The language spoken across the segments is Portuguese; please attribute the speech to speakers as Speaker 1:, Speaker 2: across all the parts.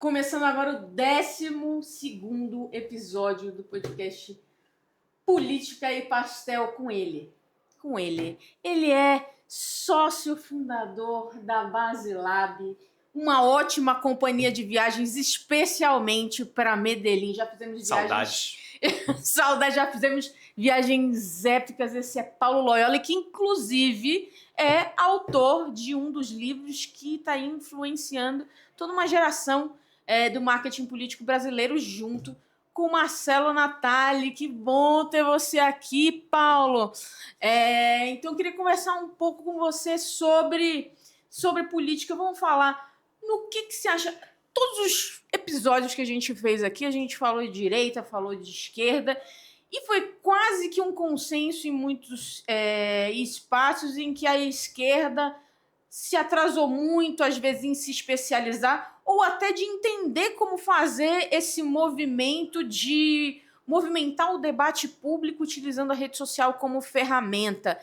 Speaker 1: Começando agora o 12º episódio do podcast Política e Pastel com ele. Ele é sócio fundador da Base Lab, uma ótima companhia de viagens, especialmente para Medellín. Já fizemos viagens... Saudade, já fizemos viagens épicas. Esse é Paulo Loyola, que inclusive é autor de um dos livros que está influenciando toda uma geração do marketing político brasileiro, junto com Marcelo Natali. Que bom ter você aqui, Paulo. Então, eu queria conversar um pouco com você sobre política. Vamos falar no que você acha. Todos os episódios que a gente fez aqui, a gente falou de direita, falou de esquerda, e foi quase que um consenso em muitos espaços em que a esquerda se atrasou muito, às vezes, em se especializar, ou até de entender como fazer esse movimento de movimentar o debate público utilizando a rede social como ferramenta.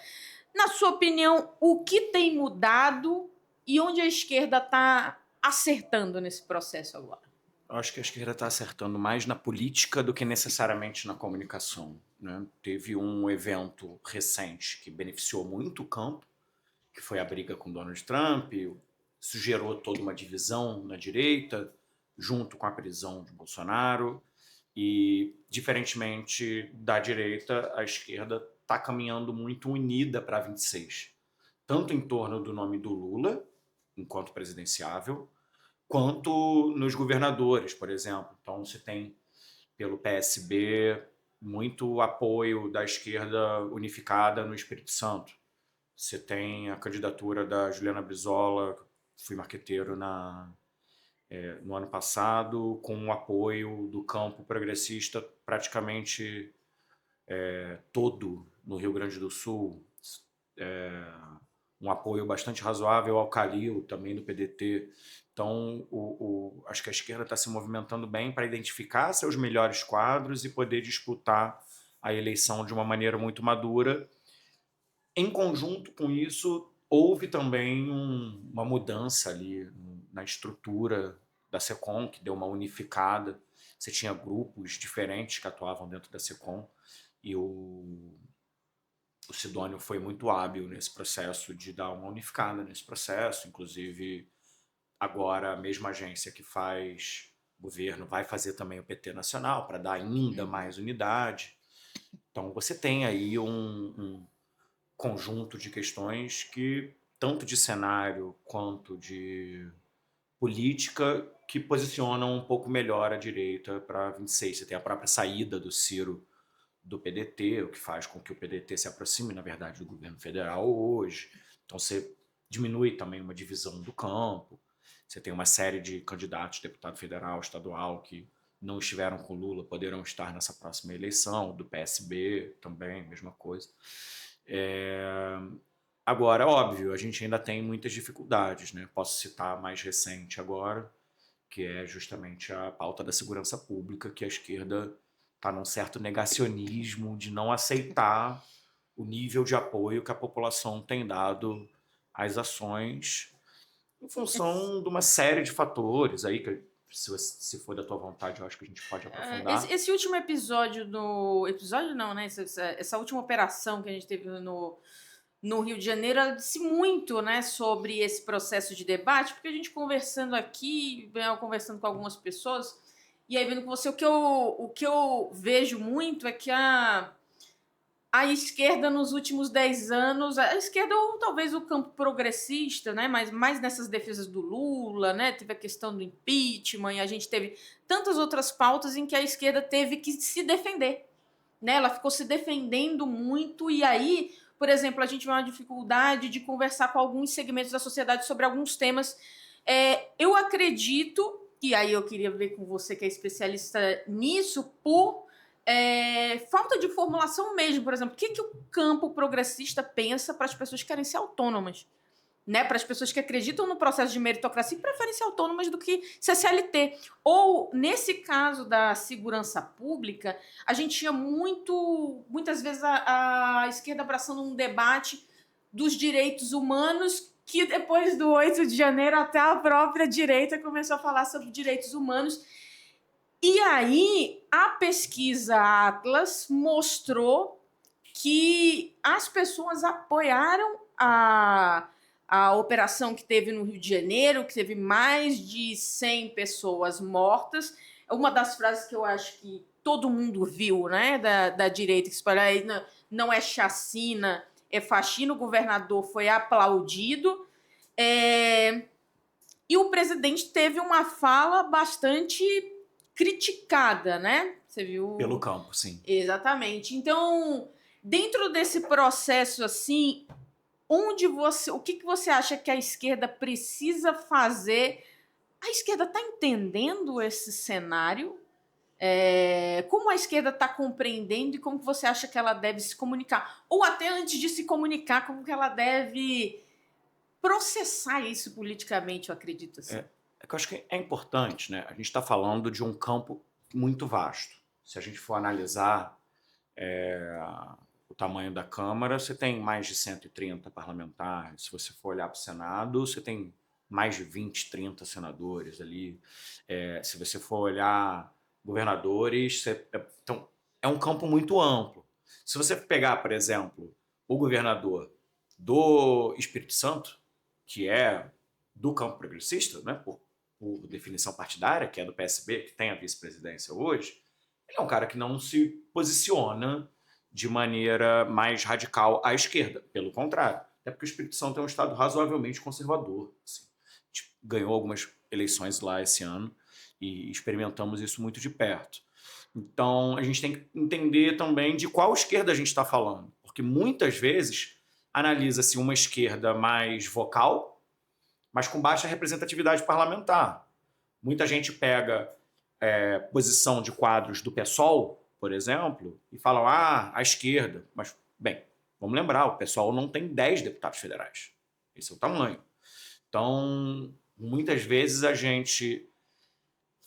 Speaker 1: Na sua opinião, o que tem mudado e onde a esquerda está acertando nesse processo agora?
Speaker 2: Eu acho que a esquerda está acertando mais na política do que necessariamente na comunicação, né? Teve um evento recente que beneficiou muito o campo, que foi a briga com Donald Trump. Isso gerou toda uma divisão na direita, junto com a prisão de Bolsonaro. E, diferentemente da direita, a esquerda está caminhando muito unida para 26, tanto em torno do nome do Lula, enquanto presidenciável, quanto nos governadores, por exemplo. Então, se tem, pelo PSB, muito apoio da esquerda unificada no Espírito Santo. Você tem a candidatura da Juliana Brizola, fui marqueteiro no ano passado, com o apoio do campo progressista praticamente todo no Rio Grande do Sul. Um apoio bastante razoável ao Calil, também do PDT. Então, acho que a esquerda está se movimentando bem para identificar seus melhores quadros e poder disputar a eleição de uma maneira muito madura. Em conjunto com isso, houve também uma mudança ali na estrutura da SECOM, que deu uma unificada. Você tinha grupos diferentes que atuavam dentro da SECOM, e o Sidônio foi muito hábil nesse processo de dar uma unificada nesse processo. Inclusive, agora a mesma agência que faz governo vai fazer também o PT Nacional, para dar ainda mais unidade. Então, você tem aí um conjunto de questões que, tanto de cenário quanto de política, que posicionam um pouco melhor a direita para 26. Você tem a própria saída do Ciro do PDT, o que faz com que o PDT se aproxime, na verdade, do governo federal hoje. Então você diminui também uma divisão do campo. Você tem uma série de candidatos, deputado federal, estadual, que não estiveram com Lula, poderão estar nessa próxima eleição, do PSB também, mesma coisa. Agora, óbvio, a gente ainda tem muitas dificuldades, né? Posso citar a mais recente agora, que é justamente a pauta da segurança pública, que a esquerda está num certo negacionismo de não aceitar o nível de apoio que a população tem dado às ações, em função de uma série de fatores aí, que se for da tua vontade, eu acho que a gente pode aprofundar.
Speaker 1: Esse último episódio Episódio não, né? Essa última operação que a gente teve no Rio de Janeiro, ela disse muito, né, sobre esse processo de debate, porque a gente conversando aqui, conversando com algumas pessoas, e aí vendo com você, o que eu vejo muito é que a esquerda nos últimos 10 anos, a esquerda ou talvez o campo progressista, né, mas mais nessas defesas do Lula, né, teve a questão do impeachment, e a gente teve tantas outras pautas em que a esquerda teve que se defender, né, ela ficou se defendendo muito, e aí, por exemplo, a gente vai uma dificuldade de conversar com alguns segmentos da sociedade sobre alguns temas. Eu acredito, e aí eu queria ver com você que é especialista nisso, por falta de formulação mesmo. Por exemplo, o que o campo progressista pensa para as pessoas que querem ser autônomas? Né, para as pessoas que acreditam no processo de meritocracia e preferem ser autônomas do que ser CLT. Ou, nesse caso da segurança pública, a gente tinha muitas vezes a esquerda abraçando um debate dos direitos humanos que depois do 8 de janeiro até a própria direita começou a falar sobre direitos humanos. E aí, a pesquisa Atlas mostrou que as pessoas apoiaram a operação que teve no Rio de Janeiro, que teve mais de 100 pessoas mortas. Uma das frases que eu acho que todo mundo viu, né, da direita, que espalha aí, não é chacina, é faxina, o governador foi aplaudido. E o presidente teve uma fala bastante criticada, né? Você viu?
Speaker 2: Pelo campo, sim.
Speaker 1: Exatamente. Então, dentro desse processo assim, o que você acha que a esquerda precisa fazer? A esquerda está entendendo esse cenário? Como a esquerda está compreendendo e como você acha que ela deve se comunicar? Ou até antes de se comunicar, como que ela deve processar isso politicamente, eu acredito assim.
Speaker 2: É que eu acho que é importante, né? A gente está falando de um campo muito vasto. Se a gente for analisar o tamanho da Câmara, você tem mais de 130 parlamentares. Se você for olhar para o Senado, você tem mais de 20, 30 senadores ali. Se você for olhar governadores, então é um campo muito amplo. Se você pegar, por exemplo, o governador do Espírito Santo, que é do campo progressista, né, por definição partidária, que é do PSB, que tem a vice-presidência hoje, ele é um cara que não se posiciona de maneira mais radical à esquerda, pelo contrário. Até porque o Espírito Santo é um estado razoavelmente conservador. Assim. A gente ganhou algumas eleições lá esse ano e experimentamos isso muito de perto. Então, a gente tem que entender também de qual esquerda a gente está falando, porque muitas vezes analisa-se uma esquerda mais vocal, mas com baixa representatividade parlamentar. Muita gente pega posição de quadros do PSOL, por exemplo, e falam, a esquerda. Mas, bem, vamos lembrar, o PSOL não tem 10 deputados federais. Esse é o tamanho. Então, muitas vezes a gente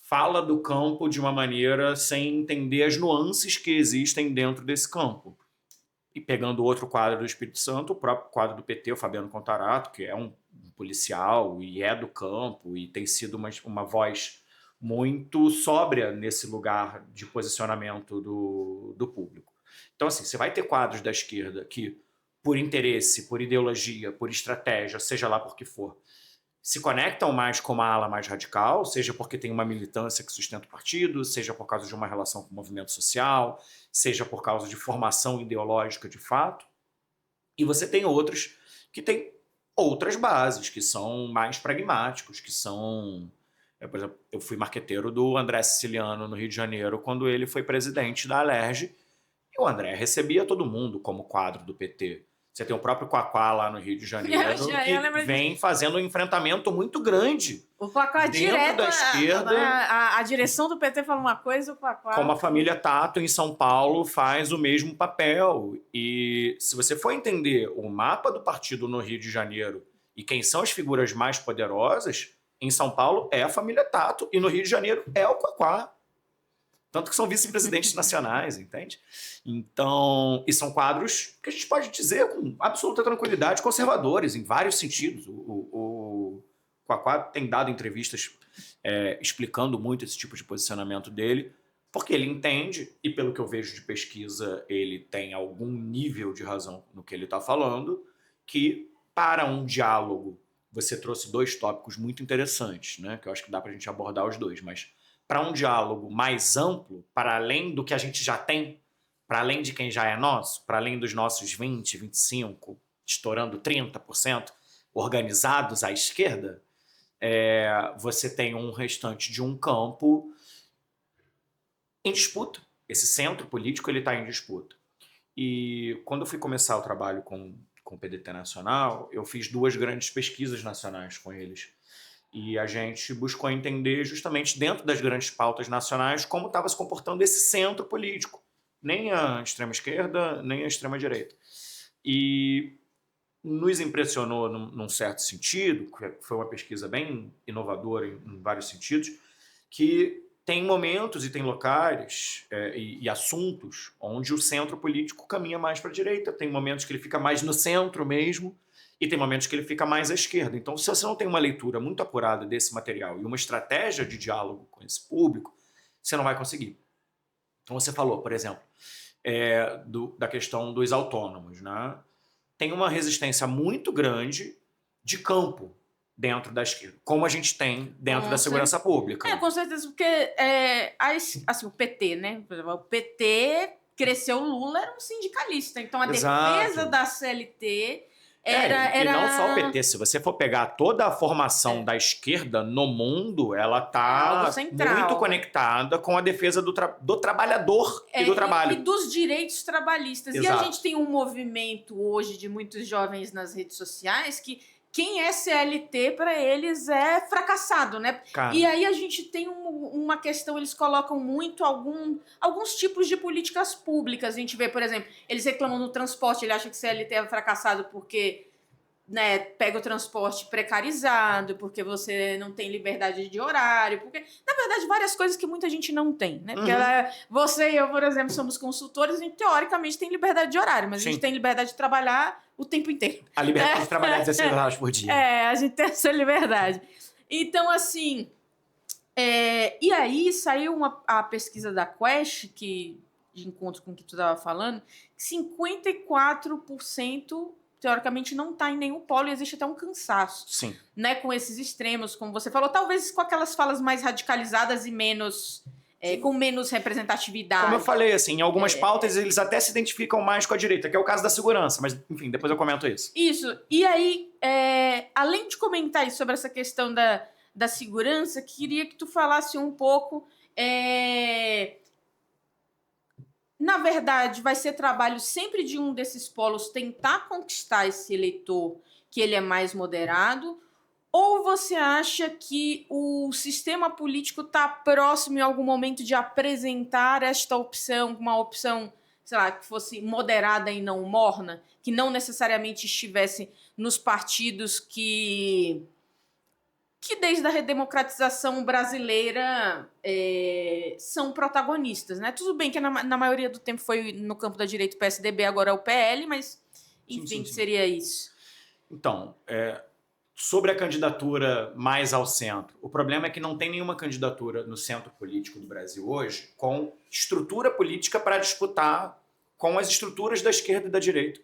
Speaker 2: fala do campo de uma maneira sem entender as nuances que existem dentro desse campo. E pegando outro quadro do Espírito Santo, o próprio quadro do PT, o Fabiano Contarato, que é um policial e é do campo e tem sido uma voz muito sóbria nesse lugar de posicionamento do público. Então, assim, você vai ter quadros da esquerda que, por interesse, por ideologia, por estratégia, seja lá por que for, se conectam mais com uma ala mais radical, seja porque tem uma militância que sustenta o partido, seja por causa de uma relação com o movimento social, seja por causa de formação ideológica de fato. E você tem outros que têm outras bases, que são mais pragmáticos, que são... por exemplo, eu fui marqueteiro do André Siciliano no Rio de Janeiro quando ele foi presidente da Alerj, e o André recebia todo mundo como quadro do PT. Você tem o próprio Quaquá lá no Rio de Janeiro, que vem fazendo um enfrentamento muito grande.
Speaker 1: O Quaquá direto
Speaker 2: da esquerda.
Speaker 1: A direção do PT fala uma coisa, o Quaquá...
Speaker 2: Como a família Tato em São Paulo faz o mesmo papel. E se você for entender o mapa do partido no Rio de Janeiro e quem são as figuras mais poderosas, em São Paulo é a família Tato e no Rio de Janeiro é o Quaquá. Tanto que são vice-presidentes nacionais, entende? Então, e são quadros que a gente pode dizer com absoluta tranquilidade conservadores, em vários sentidos. O Quaquá tem dado entrevistas explicando muito esse tipo de posicionamento dele, porque ele entende, e pelo que eu vejo de pesquisa, ele tem algum nível de razão no que ele está falando, que para um diálogo, você trouxe dois tópicos muito interessantes, né? Que eu acho que dá para a gente abordar os dois, mas para um diálogo mais amplo, para além do que a gente já tem, para além de quem já é nosso, para além dos nossos 20, 25, estourando 30%, organizados à esquerda, você tem um restante de um campo em disputa. Esse centro político está em disputa. E quando eu fui começar o trabalho com o PDT Nacional, eu fiz 2 grandes pesquisas nacionais com eles. E a gente buscou entender justamente dentro das grandes pautas nacionais como estava se comportando esse centro político. Nem a extrema-esquerda, nem a extrema-direita. E nos impressionou num certo sentido, que foi uma pesquisa bem inovadora em vários sentidos, que tem momentos e tem locais e assuntos onde o centro político caminha mais para a direita. Tem momentos que ele fica mais no centro mesmo, e tem momentos que ele fica mais à esquerda. Então, se você não tem uma leitura muito apurada desse material e uma estratégia de diálogo com esse público, você não vai conseguir. Então, você falou, por exemplo, da questão dos autônomos, né? Tem uma resistência muito grande de campo dentro da esquerda, como a gente tem dentro da segurança pública.
Speaker 1: Com certeza, porque assim, o PT, né? O PT cresceu, o Lula era um sindicalista, então a defesa da CLT era...
Speaker 2: E não só o PT, se você for pegar toda a formação da esquerda no mundo, ela está muito conectada com a defesa do trabalhador e do trabalho.
Speaker 1: E dos direitos trabalhistas.
Speaker 2: Exato.
Speaker 1: E a gente tem um movimento hoje de muitos jovens nas redes sociais que quem é CLT para eles é fracassado, né?
Speaker 2: Cara.
Speaker 1: E aí a gente tem uma questão, eles colocam muito alguns tipos de políticas públicas. A gente vê, por exemplo, eles reclamam no transporte, ele acha que CLT é fracassado porque, né, pega o transporte precarizado, porque você não tem liberdade de horário, porque, na verdade, várias coisas que muita gente não tem, né? Porque você e eu, por exemplo, somos consultores, a gente teoricamente tem liberdade de horário, mas a gente tem liberdade de trabalhar o tempo inteiro.
Speaker 2: A liberdade de trabalhar 16 horas por dia.
Speaker 1: A gente tem essa liberdade. Então, assim, e aí saiu a pesquisa da Quest, que, de encontro com o que tu estava falando, que 54% teoricamente não está em nenhum polo e existe até um cansaço.
Speaker 2: Sim.
Speaker 1: Né, com esses extremos, como você falou, talvez com aquelas falas mais radicalizadas e menos... com menos representatividade.
Speaker 2: Como eu falei, assim, em algumas pautas eles até se identificam mais com a direita, que é o caso da segurança, mas, enfim, depois eu comento isso.
Speaker 1: Isso. E aí, além de comentar aí sobre essa questão da segurança, queria que tu falasse um pouco... Na verdade, vai ser trabalho sempre de um desses polos tentar conquistar esse eleitor que ele é mais moderado, ou você acha que o sistema político está próximo em algum momento de apresentar esta opção, uma opção, sei lá, que fosse moderada e não morna, que não necessariamente estivesse nos partidos que desde a redemocratização brasileira são protagonistas, né? Tudo bem que na maioria do tempo foi no campo da direita o PSDB, agora é o PL, mas enfim, sim. Seria isso.
Speaker 2: Então, sobre a candidatura mais ao centro, o problema é que não tem nenhuma candidatura no centro político do Brasil hoje com estrutura política para disputar com as estruturas da esquerda e da direita.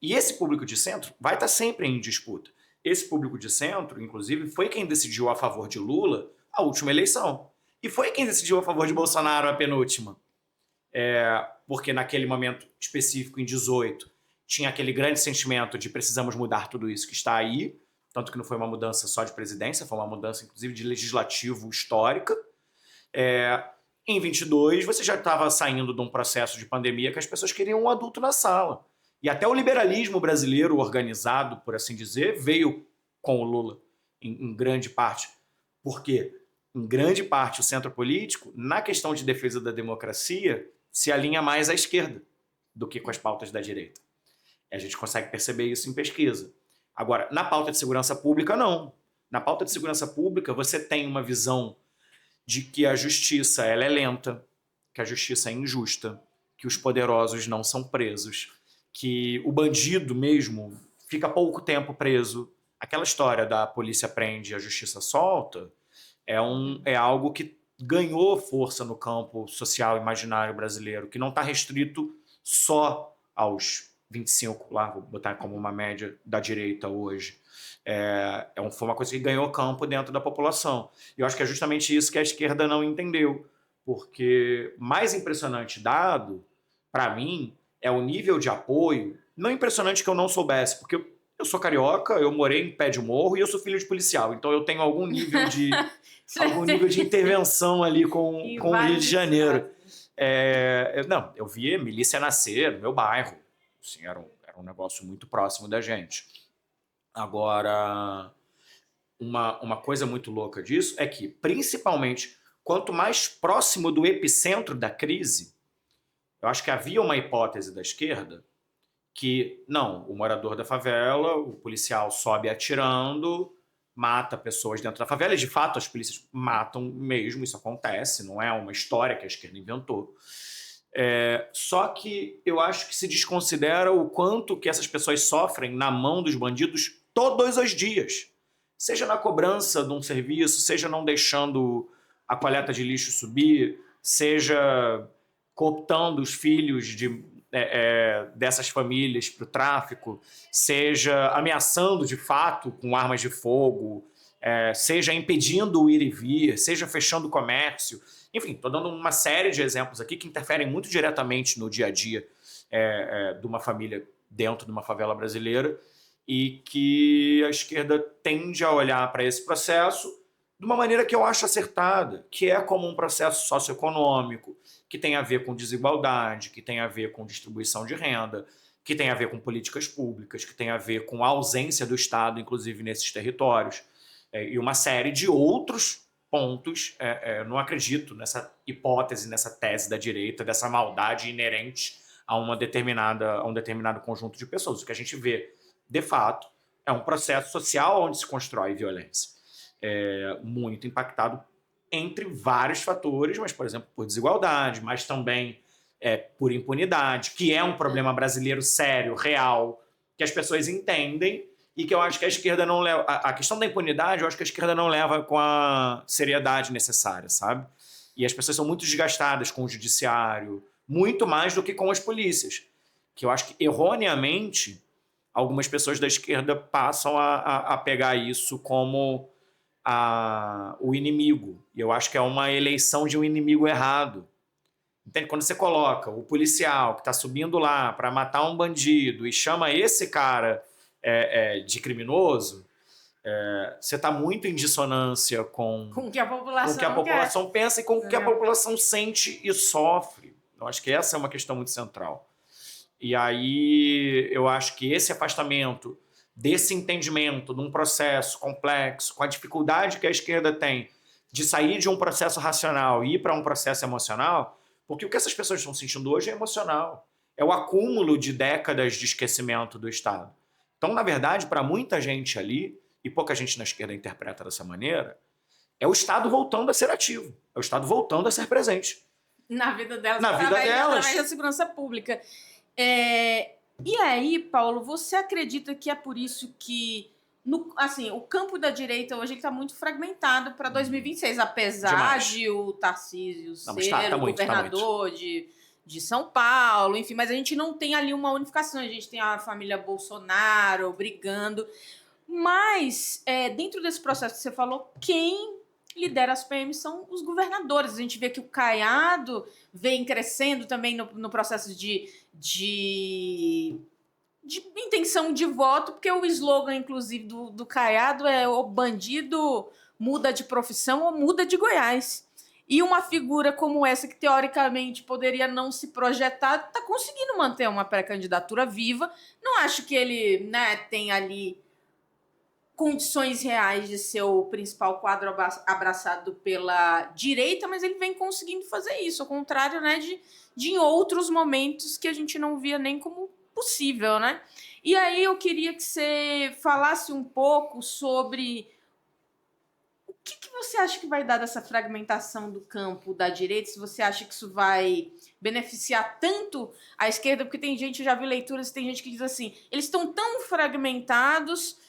Speaker 2: E esse público de centro vai estar sempre em disputa. Esse público de centro, inclusive, foi quem decidiu a favor de Lula a última eleição. E foi quem decidiu a favor de Bolsonaro a penúltima. Porque naquele momento específico, em 18, tinha aquele grande sentimento de precisamos mudar tudo isso que está aí. Tanto que não foi uma mudança só de presidência, foi uma mudança, inclusive, de legislativo histórica. Em 22, você já estava saindo de um processo de pandemia que as pessoas queriam um adulto na sala. E até o liberalismo brasileiro organizado, por assim dizer, veio com o Lula, em grande parte. Porque, em grande parte, o centro político, na questão de defesa da democracia, se alinha mais à esquerda do que com as pautas da direita. E a gente consegue perceber isso em pesquisa. Agora, na pauta de segurança pública, não. Na pauta de segurança pública, você tem uma visão de que a justiça ela é lenta, que a justiça é injusta, que os poderosos não são presos, que o bandido mesmo fica pouco tempo preso. Aquela história da polícia prende e a justiça solta é algo que ganhou força no campo social imaginário brasileiro, que não está restrito só aos 25, lá, vou botar como uma média da direita hoje. Foi uma coisa que ganhou campo dentro da população. E eu acho que é justamente isso que a esquerda não entendeu. Porque mais impressionante dado, para mim, é o nível de apoio, não impressionante que eu não soubesse, porque eu sou carioca, eu morei em Pé de Morro e eu sou filho de policial, então eu tenho algum nível de intervenção ali com o Rio de Janeiro. Eu via milícia nascer no meu bairro, assim, era um negócio muito próximo da gente. Agora, uma coisa muito louca disso é que, principalmente, quanto mais próximo do epicentro da crise, eu acho que havia uma hipótese da esquerda que, não, o morador da favela, o policial sobe atirando, mata pessoas dentro da favela, e de fato as polícias matam mesmo, isso acontece, não é uma história que a esquerda inventou. Só que eu acho que se desconsidera o quanto que essas pessoas sofrem na mão dos bandidos todos os dias. Seja na cobrança de um serviço, seja não deixando a coleta de lixo subir, seja cooptando os filhos dessas famílias para o tráfico, seja ameaçando de fato com armas de fogo, seja impedindo o ir e vir, seja fechando o comércio. Enfim, estou dando uma série de exemplos aqui que interferem muito diretamente no dia a dia de uma família dentro de uma favela brasileira e que a esquerda tende a olhar para esse processo de uma maneira que eu acho acertada, que é como um processo socioeconômico, que tem a ver com desigualdade, que tem a ver com distribuição de renda, que tem a ver com políticas públicas, que tem a ver com a ausência do Estado, inclusive nesses territórios, e uma série de outros pontos. Não acredito nessa hipótese, nessa tese da direita, dessa maldade inerente a um determinado conjunto de pessoas. O que a gente vê, de fato, é um processo social onde se constrói violência. Muito impactado entre vários fatores, mas, por exemplo, por desigualdade, mas também por impunidade, que é um problema brasileiro sério, real, que as pessoas entendem e que eu acho que a esquerda não leva... A questão da impunidade, eu acho que a esquerda não leva com a seriedade necessária, sabe? E as pessoas são muito desgastadas com o judiciário, muito mais do que com as polícias, que eu acho que, erroneamente, algumas pessoas da esquerda passam a pegar isso como o inimigo. E eu acho que é uma eleição de um inimigo errado. Entende? Quando você coloca o policial que está subindo lá para matar um bandido e chama esse cara de criminoso, você está muito em dissonância com
Speaker 1: o que a
Speaker 2: população pensa e com o que a população sente e sofre. Eu acho que essa é uma questão muito central. E aí eu acho que esse afastamento desse entendimento de um processo complexo, com a dificuldade que a esquerda tem de sair de um processo racional e ir para um processo emocional, porque o que essas pessoas estão sentindo hoje é emocional. É o acúmulo de décadas de esquecimento do Estado. Então, na verdade, para muita gente ali, e pouca gente na esquerda interpreta dessa maneira, é o Estado voltando a ser ativo, é o Estado voltando a ser presente.
Speaker 1: Na vida delas,
Speaker 2: através
Speaker 1: da segurança pública. E aí, Paulo, você acredita que é por isso que o campo da direita hoje está muito fragmentado para 2026, apesar
Speaker 2: Demais.
Speaker 1: de o Tarcísio ser o
Speaker 2: muito,
Speaker 1: governador de São Paulo, enfim, mas a gente não tem ali uma unificação, a gente tem a família Bolsonaro brigando, mas dentro desse processo que você falou, quem lidera as PMs são os governadores. A gente vê que o Caiado vem crescendo também no processo de intenção de voto, porque o slogan, inclusive, do Caiado é: o bandido muda de profissão ou muda de Goiás. E uma figura como essa, que teoricamente poderia não se projetar, está conseguindo manter uma pré-candidatura viva. Não acho que ele tem ali condições reais de ser o principal quadro abraçado pela direita, mas ele vem conseguindo fazer isso, ao contrário de em outros momentos que a gente não via nem como possível, né? E aí eu queria que você falasse um pouco sobre o que você acha que vai dar dessa fragmentação do campo da direita, se você acha que isso vai beneficiar tanto a esquerda, porque tem gente, eu já vi leituras, tem gente que diz assim, eles estão tão fragmentados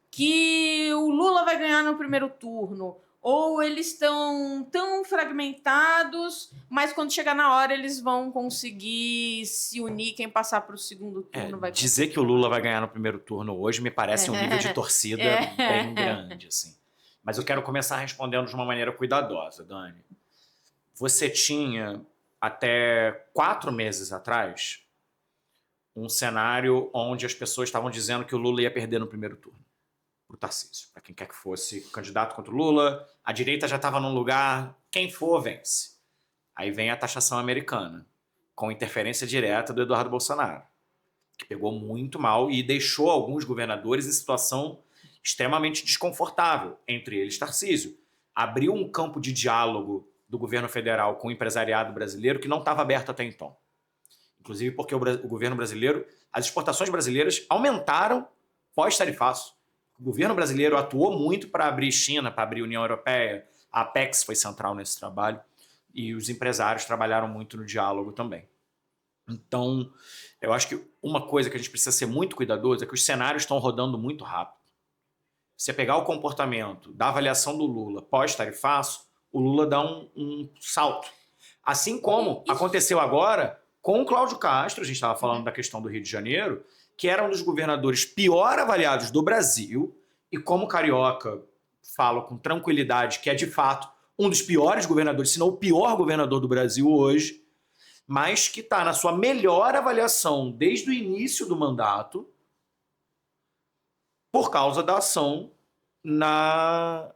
Speaker 1: que o Lula vai ganhar no primeiro turno, ou eles estão tão fragmentados, mas quando chegar na hora eles vão conseguir se unir, quem passar para o segundo turno vai conseguir.
Speaker 2: Dizer que o Lula vai ganhar no primeiro turno hoje me parece um nível de torcida bem grande, assim. Mas eu quero começar respondendo de uma maneira cuidadosa, Dani. Você tinha, até 4 meses atrás, um cenário onde as pessoas estavam dizendo que o Lula ia perder no primeiro turno, para o Tarcísio, para quem quer que fosse candidato contra o Lula. A direita já estava num lugar, quem for vence. Aí vem a taxação americana, com interferência direta do Eduardo Bolsonaro, que pegou muito mal e deixou alguns governadores em situação extremamente desconfortável, entre eles Tarcísio. Abriu um campo de diálogo do governo federal com o empresariado brasileiro que não estava aberto até então. Inclusive porque o governo brasileiro, as exportações brasileiras aumentaram pós-tarifaço. O governo brasileiro atuou muito para abrir China, para abrir União Europeia. A Apex foi central nesse trabalho e os empresários trabalharam muito no diálogo também. Então, eu acho que uma coisa que a gente precisa ser muito cuidadoso é que os cenários estão rodando muito rápido. Você pegar o comportamento da avaliação do Lula pós-tarifaço, o Lula dá um salto. Assim como aconteceu agora com o Cláudio Castro, a gente estava falando da questão do Rio de Janeiro, que era um dos governadores pior avaliados do Brasil, e como carioca falo com tranquilidade que é de fato um dos piores governadores, se não o pior governador do Brasil hoje, mas que está na sua melhor avaliação desde o início do mandato por causa da ação no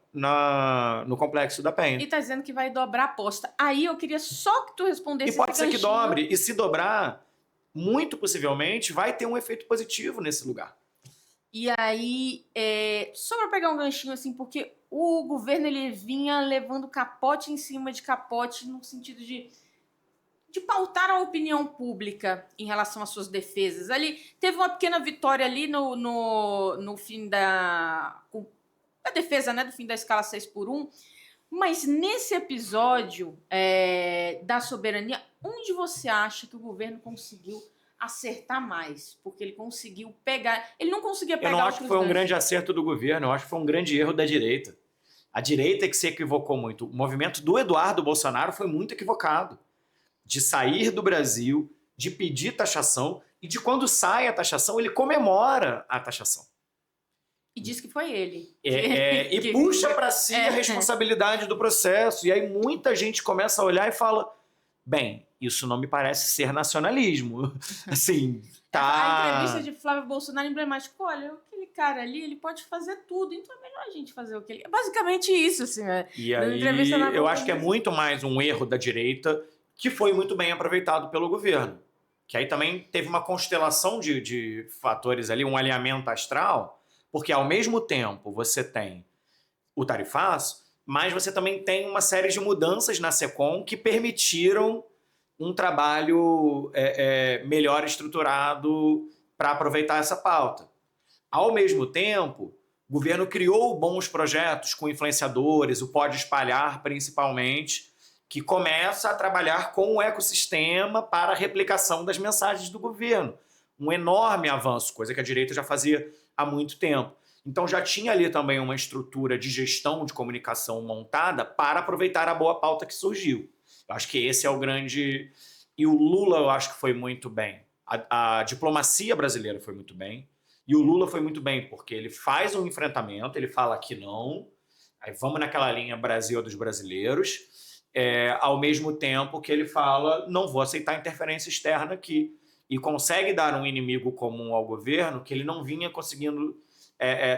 Speaker 2: Complexo da Penha.
Speaker 1: E tá dizendo que vai dobrar a aposta. Aí eu queria só que tu respondesse
Speaker 2: E pode ser que
Speaker 1: ganchinho.
Speaker 2: dobre. E se dobrar, muito possivelmente, vai ter um efeito positivo nesse lugar.
Speaker 1: E aí, só para pegar um ganchinho assim, porque o governo ele vinha levando capote em cima de capote no sentido de pautar a opinião pública em relação às suas defesas. Ali teve uma pequena vitória ali no fim da defesa, né, do fim da escala 6x1, mas nesse episódio da soberania, onde você acha que o governo conseguiu acertar mais? Porque ele conseguiu pegar... Ele não conseguia pegar...
Speaker 2: Eu não acho que foi um grande acerto do governo, eu acho que foi um grande erro da direita. A direita é que se equivocou muito. O movimento do Eduardo Bolsonaro foi muito equivocado. De sair do Brasil, de pedir taxação, e de quando sai a taxação, ele comemora a taxação.
Speaker 1: E diz que foi ele.
Speaker 2: E puxa para si a responsabilidade do processo. E aí muita gente começa a olhar e fala, bem, isso não me parece ser nacionalismo. Assim, tá...
Speaker 1: A entrevista de Flávio Bolsonaro emblemática. Olha, aquele cara ali, ele pode fazer tudo, então é melhor a gente fazer o que ele... É basicamente isso, assim.
Speaker 2: E aí, eu acho que é muito mais um erro da direita que foi muito bem aproveitado pelo governo. Que aí também teve uma constelação de fatores ali, um alinhamento astral, porque ao mesmo tempo você tem o tarifaço, mas você também tem uma série de mudanças na SECOM que permitiram um trabalho melhor estruturado para aproveitar essa pauta. Ao mesmo tempo, o governo criou bons projetos com influenciadores, o Pode Espalhar principalmente, que começa a trabalhar com o ecossistema para a replicação das mensagens do governo. Um enorme avanço, coisa que a direita já fazia há muito tempo. Então já tinha ali também uma estrutura de gestão de comunicação montada para aproveitar a boa pauta que surgiu. Eu acho que esse é o grande... E o Lula, eu acho que foi muito bem. A diplomacia brasileira foi muito bem. E o Lula foi muito bem, porque ele faz um enfrentamento, ele fala que não, aí vamos naquela linha Brasil dos brasileiros, ao mesmo tempo que ele fala, não vou aceitar interferência externa aqui. E consegue dar um inimigo comum ao governo que ele não vinha conseguindo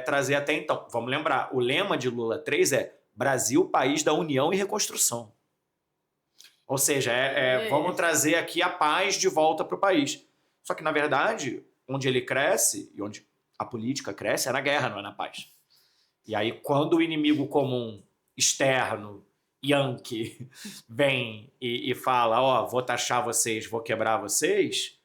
Speaker 2: trazer até então. Vamos lembrar, o lema de Lula 3 é Brasil, país da união e reconstrução. Ou seja, vamos trazer aqui a paz de volta para o país. Só que, na verdade, onde ele cresce e onde a política cresce é na guerra, não é na paz. E aí, quando o inimigo comum externo, Yankee, vem e fala, vou taxar vocês, vou quebrar vocês,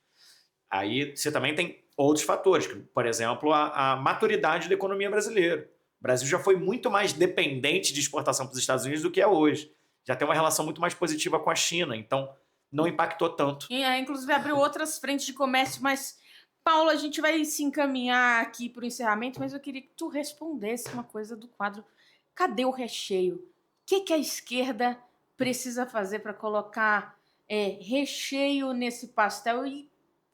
Speaker 2: aí você também tem outros fatores, por exemplo, a maturidade da economia brasileira. O Brasil já foi muito mais dependente de exportação para os Estados Unidos do que é hoje. Já tem uma relação muito mais positiva com a China, então não impactou tanto.
Speaker 1: Inclusive abriu outras frentes de comércio, mas, Paulo, a gente vai se encaminhar aqui para o encerramento, mas eu queria que tu respondesse uma coisa do quadro Cadê o Recheio? O que a esquerda precisa fazer para colocar recheio nesse pastel e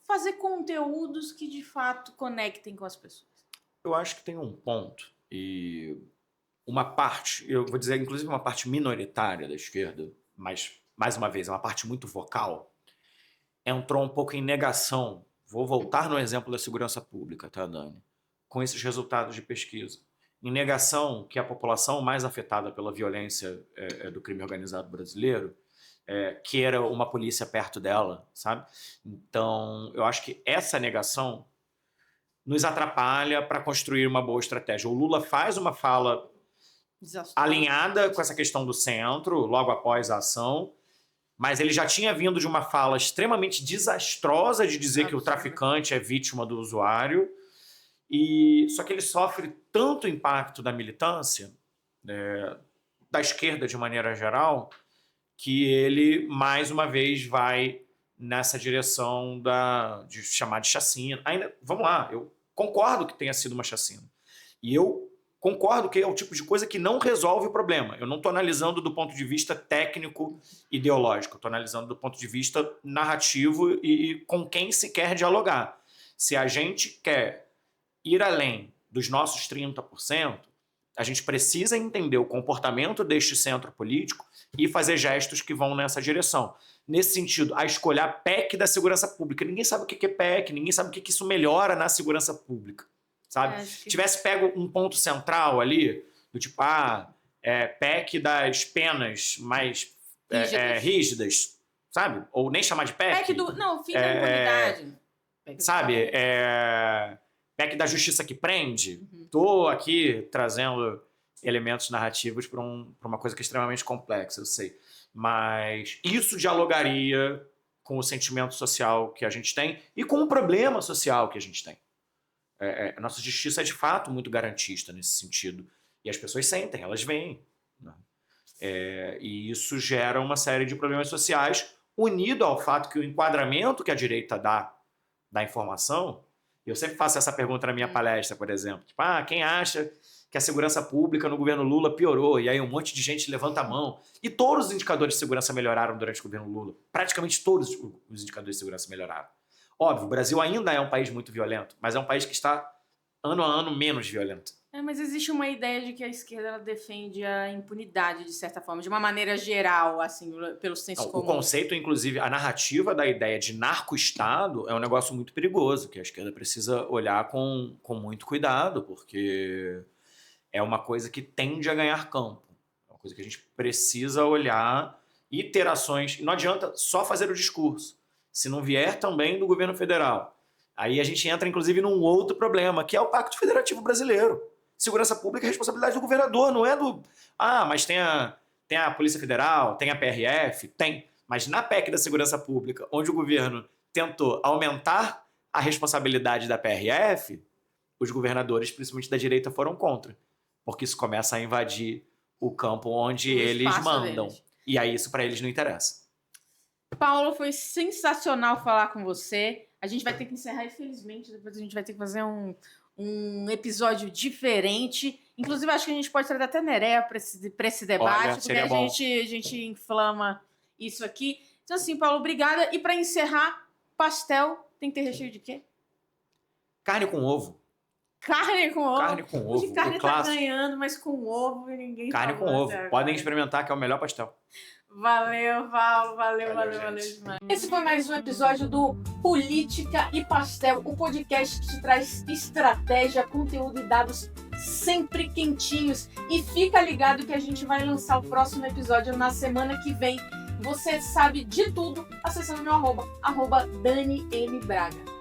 Speaker 1: fazer conteúdos que, de fato, conectem com as pessoas?
Speaker 2: Eu acho que tem um ponto, e uma parte, eu vou dizer, inclusive uma parte minoritária da esquerda, mas, mais uma vez, é uma parte muito vocal, entrou um pouco em negação. Vou voltar no exemplo da segurança pública, tá, Dani? Com esses resultados de pesquisa. Em negação que a população mais afetada pela violência do crime organizado brasileiro queira uma polícia perto dela, sabe? Então, eu acho que essa negação nos atrapalha para construir uma boa estratégia. O Lula faz uma fala alinhada com essa questão do centro, logo após a ação, mas ele já tinha vindo de uma fala extremamente desastrosa de dizer que o traficante é vítima do usuário, só que ele sofre tanto impacto da militância, da esquerda de maneira geral, que ele, mais uma vez, vai nessa direção de chamar de chacina. Ainda, vamos lá, eu concordo que tenha sido uma chacina. E eu concordo que é o tipo de coisa que não resolve o problema. Eu não estou analisando do ponto de vista técnico, ideológico. Estou analisando do ponto de vista narrativo e com quem se quer dialogar. Se a gente quer ir além dos nossos 30%, a gente precisa entender o comportamento deste centro político e fazer gestos que vão nessa direção. Nesse sentido, a escolher a PEC da segurança pública. Ninguém sabe o que é PEC, ninguém sabe o que isso melhora na segurança pública. Sabe? Tivesse pego um ponto central ali, do tipo, PEC das penas mais rígidas, sabe? Ou nem chamar de PEC.
Speaker 1: Fim da impunidade.
Speaker 2: Sabe? PEC da justiça que prende. Tô aqui trazendo elementos narrativos para uma coisa que é extremamente complexa, eu sei. Mas isso dialogaria com o sentimento social que a gente tem e com o problema social que a gente tem. A nossa justiça é de fato muito garantista nesse sentido. E as pessoas sentem, elas veem. Né? E isso gera uma série de problemas sociais, unido ao fato que o enquadramento que a direita dá da informação. Eu sempre faço essa pergunta na minha palestra, por exemplo. Tipo, quem acha que a segurança pública no governo Lula piorou? E aí um monte de gente levanta a mão. E todos os indicadores de segurança melhoraram durante o governo Lula. Praticamente todos os indicadores de segurança melhoraram. Óbvio, o Brasil ainda é um país muito violento, mas é um país que está, ano a ano, menos violento.
Speaker 1: Mas existe uma ideia de que a esquerda ela defende a impunidade, de certa forma, de uma maneira geral, assim, pelo senso comum.
Speaker 2: O conceito, inclusive, a narrativa da ideia de narco-estado é um negócio muito perigoso, que a esquerda precisa olhar com muito cuidado, porque é uma coisa que tende a ganhar campo. É uma coisa que a gente precisa olhar e ter ações. Não adianta só fazer o discurso. Se não vier também do governo federal. Aí a gente entra, inclusive, num outro problema, que é o Pacto Federativo Brasileiro. Segurança Pública é responsabilidade do governador, não é do... mas tem a Polícia Federal, tem a PRF, tem. Mas na PEC da Segurança Pública, onde o governo tentou aumentar a responsabilidade da PRF, os governadores, principalmente da direita, foram contra. Porque isso começa a invadir o campo onde eles mandam. Deles. E aí isso para eles não interessa.
Speaker 1: Paulo, foi sensacional falar com você. A gente vai ter que encerrar, infelizmente. Depois a gente vai ter que fazer um episódio diferente. Inclusive, acho que a gente pode trazer até Nerea para esse debate, porque a gente inflama isso aqui. Então, assim, Paulo, obrigada. E para encerrar, pastel tem que ter recheio de quê?
Speaker 2: Carne com ovo.
Speaker 1: Carne com ovo?
Speaker 2: Carne com ovo.
Speaker 1: Hoje carne tá ganhando, mas com ovo ninguém
Speaker 2: Carne com ovo. Podem experimentar, que é o melhor pastel.
Speaker 1: Valeu, Paulo. Valeu demais. Esse foi mais um episódio do Política e Pastel, o podcast que te traz estratégia, conteúdo e dados sempre quentinhos. E fica ligado que a gente vai lançar o próximo episódio na semana que vem. Você sabe de tudo acessando meu @DaniMBraga.